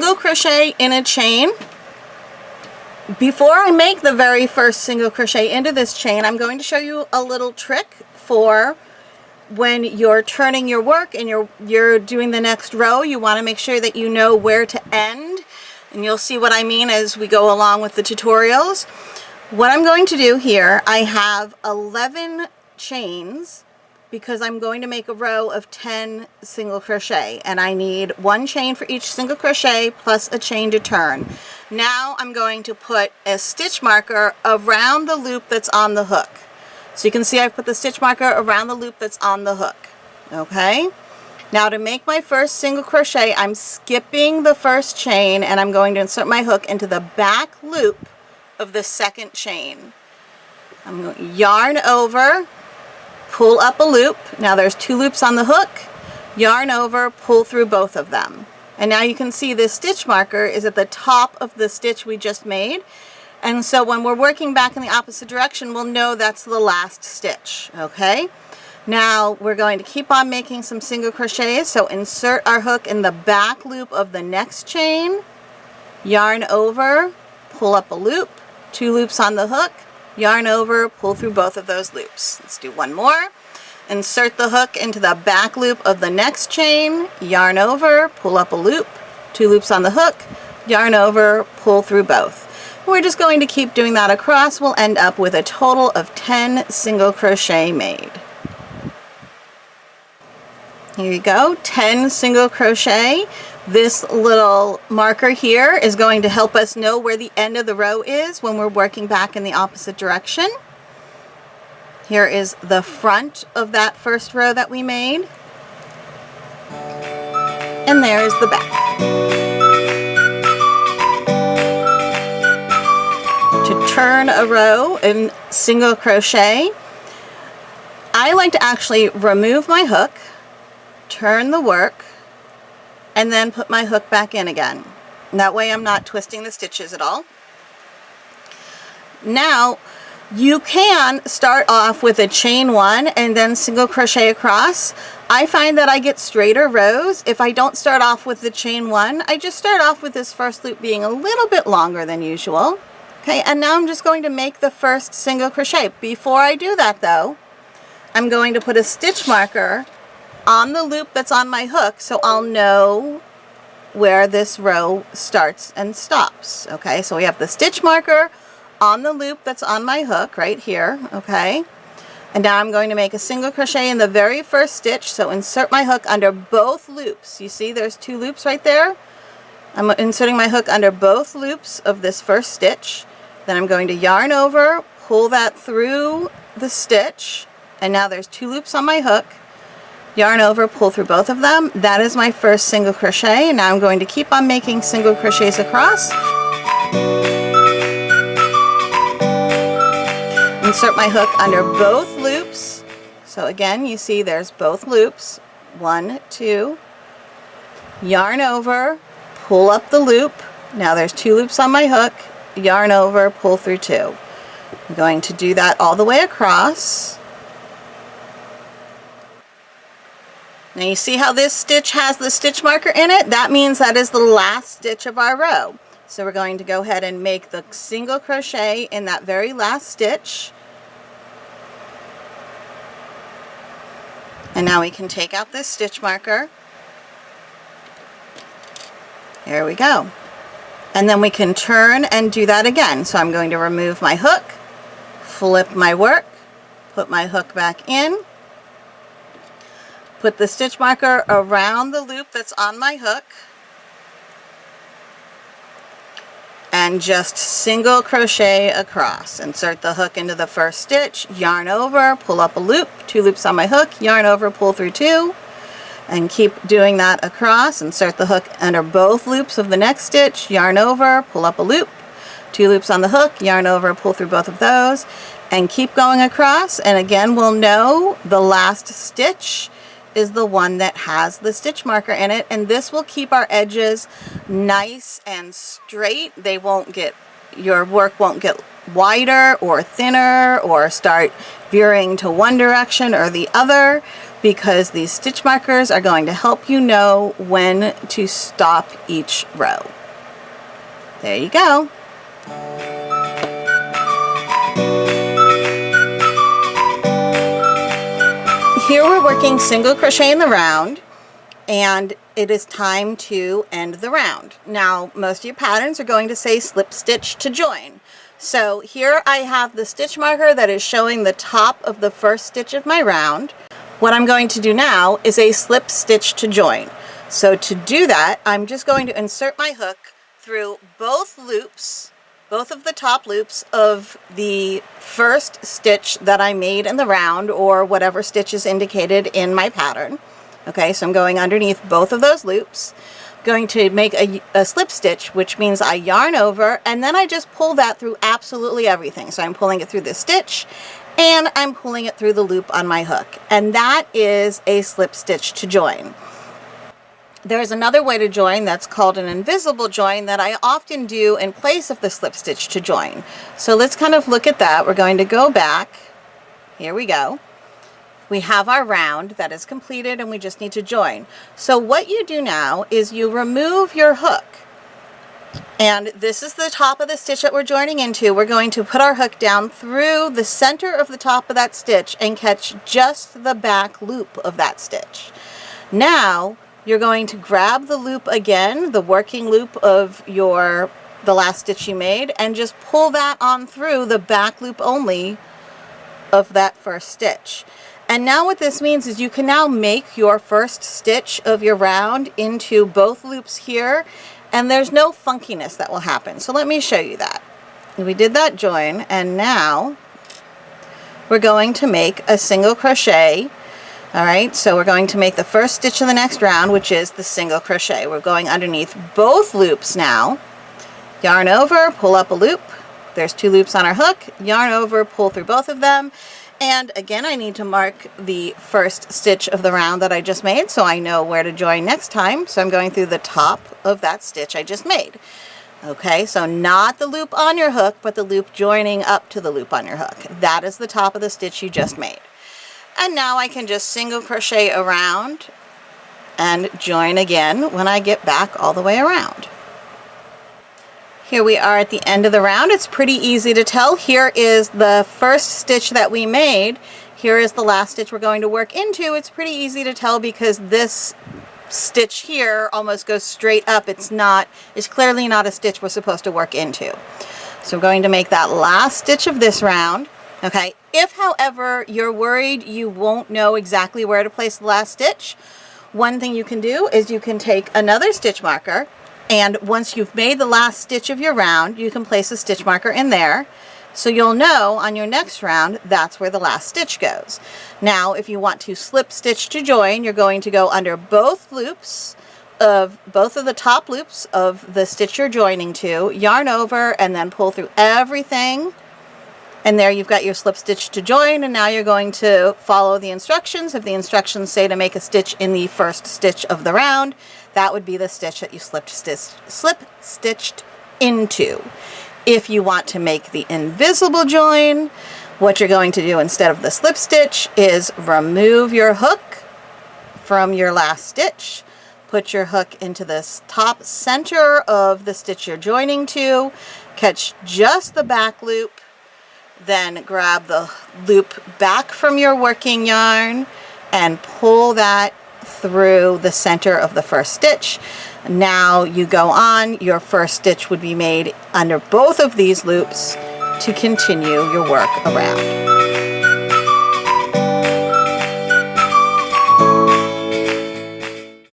single crochet in a chain. Before I make the very first single crochet into this chain, I'm going to show you a little trick for when you're turning your work and you're doing the next row. You want to make sure that you know where to end, and you'll see what I mean as we go along with the tutorials. What I'm going to do here, I have 11 chains because I'm going to make a row of 10 single crochet, and I need one chain for each single crochet plus a chain to turn. Now I'm going to put a stitch marker around the loop that's on the hook. So you can see I've put the stitch marker around the loop that's on the hook. Okay? Now to make my first single crochet, I'm skipping the first chain and I'm going to insert my hook into the back loop of the second chain. I'm going to yarn over, pull up a loop. Now there's 2 loops on the hook, yarn over, pull through both of them. And now you can see this stitch marker is at the top of the stitch we just made. And so when we're working back in the opposite direction, we'll know that's the last stitch, okay? Now we're going to keep on making some single crochets. So insert our hook in the back loop of the next chain, yarn over, pull up a loop, 2 loops on the hook, yarn over, pull through both of those loops. Let's do one more. Insert the hook into the back loop of the next chain, yarn over, pull up a loop, 2 loops on the hook, yarn over, pull through both. We're just going to keep doing that across. We'll end up with a total of 10 single crochet made. Here you go, 10 single crochet. This little marker here is going to help us know where the end of the row is when we're working back in the opposite direction. Here is the front of that first row that we made. And there is the back. To turn a row in single crochet, I like to actually remove my hook, turn the work, and then put my hook back in again. And that way I'm not twisting the stitches at all. Now you can start off with a chain 1 and then single crochet across. I find that I get straighter rows if I don't start off with the chain 1. I just start off with this first loop being a little bit longer than usual. Okay, and now I'm just going to make the first single crochet. Before I do that though, I'm going to put a stitch marker on the loop that's on my hook so I'll know where this row starts and stops. Okay, so we have the stitch marker on the loop that's on my hook right here. Okay, and now I'm going to make a single crochet in the very first stitch. So insert my hook under both loops. You see there's 2 loops right there. I'm inserting my hook under both loops of this first stitch. Then I'm going to yarn over, pull that through the stitch, and now there's 2 loops on my hook, yarn over, pull through both of them. That is my first single crochet, and now I'm going to keep on making single crochets across. Insert my hook under both loops. So again, you see there's both loops, 1, 2, yarn over, pull up the loop. Now there's 2 loops on my hook, yarn over, pull through 2. I'm going to do that all the way across. Now you see how this stitch has the stitch marker in it? That means that is the last stitch of our row. So we're going to go ahead and make the single crochet in that very last stitch. And now we can take out this stitch marker. There we go. And then we can turn and do that again. So I'm going to remove my hook, flip my work, put my hook back in, put the stitch marker around the loop that's on my hook, and just single crochet across. Insert the hook into the first stitch, yarn over, pull up a loop, 2 loops on my hook, yarn over, pull through 2. And keep doing that across. Insert the hook under both loops of the next stitch, yarn over, pull up a loop, 2 loops on the hook, yarn over, pull through both of those, and keep going across. And again, we'll know the last stitch is the one that has the stitch marker in it, and this will keep our edges nice and straight. They won't get, your work won't get wider or thinner or start veering to one direction or the other, because these stitch markers are going to help you know when to stop each row. There you go. Here we're working single crochet in the round, and it is time to end the round. Now, most of your patterns are going to say slip stitch to join. So here I have the stitch marker that is showing the top of the first stitch of my round. What I'm going to do now is a slip stitch to join. So to do that, I'm just going to insert my hook through both loops, both of the top loops of the first stitch that I made in the round, or whatever stitch is indicated in my pattern. Okay, so I'm going underneath both of those loops, going to make a slip stitch, which means I yarn over, and then I just pull that through absolutely everything. So I'm pulling it through the stitch, and I'm pulling it through the loop on my hook, and that is a slip stitch to join. There's another way to join that's called an invisible join that I often do in place of the slip stitch to join. So let's kind of look at that. We're going to go back. Here we go. We have our round that is completed, and we just need to join. So what you do now is you remove your hook, and this is the top of the stitch that we're joining into. We're going to put our hook down through the center of the top of that stitch and catch just the back loop of that stitch. Now you're going to grab the loop again, the working loop of the last stitch you made, and just pull that on through the back loop only of that first stitch. And now what this means is you can now make your first stitch of your round into both loops here, and there's no funkiness that will happen. So let me show you that. We did that join, and now we're going to make a single crochet. All right, so we're going to make the first stitch of the next round, which is the single crochet. We're going underneath both loops now. Yarn over, pull up a loop. There's 2 loops on our hook. Yarn over, pull through both of them. And again, I need to mark the first stitch of the round that I just made so I know where to join next time. So I'm going through the top of that stitch I just made. Okay, so not the loop on your hook, but the loop joining up to the loop on your hook. That is the top of the stitch you just made. And now I can just single crochet around and join again when I get back all the way around. Here we are at the end of the round. It's pretty easy to tell. Here is the first stitch that we made. Here is the last stitch we're going to work into. It's pretty easy to tell because this stitch here almost goes straight up. It's clearly not a stitch we're supposed to work into. So I'm going to make that last stitch of this round. Okay, if however you're worried you won't know exactly where to place the last stitch, one thing you can do is you can take another stitch marker, and once you've made the last stitch of your round, you can place a stitch marker in there, so you'll know on your next round that's where the last stitch goes. Now, if you want to slip stitch to join, you're going to go under both loops of both of the top loops of the stitch you're joining to, yarn over, and then pull through everything. And there you've got your slip stitch to join, and now you're going to follow the instructions. If the instructions say to make a stitch in the first stitch of the round, that would be the stitch that you slip stitched into. If you want to make the invisible join, what you're going to do instead of the slip stitch is remove your hook from your last stitch, put your hook into this top center of the stitch you're joining to, catch just the back loop, then grab the loop back from your working yarn and pull that through the center of the first stitch. Now you go on, your first stitch would be made under both of these loops to continue your work around.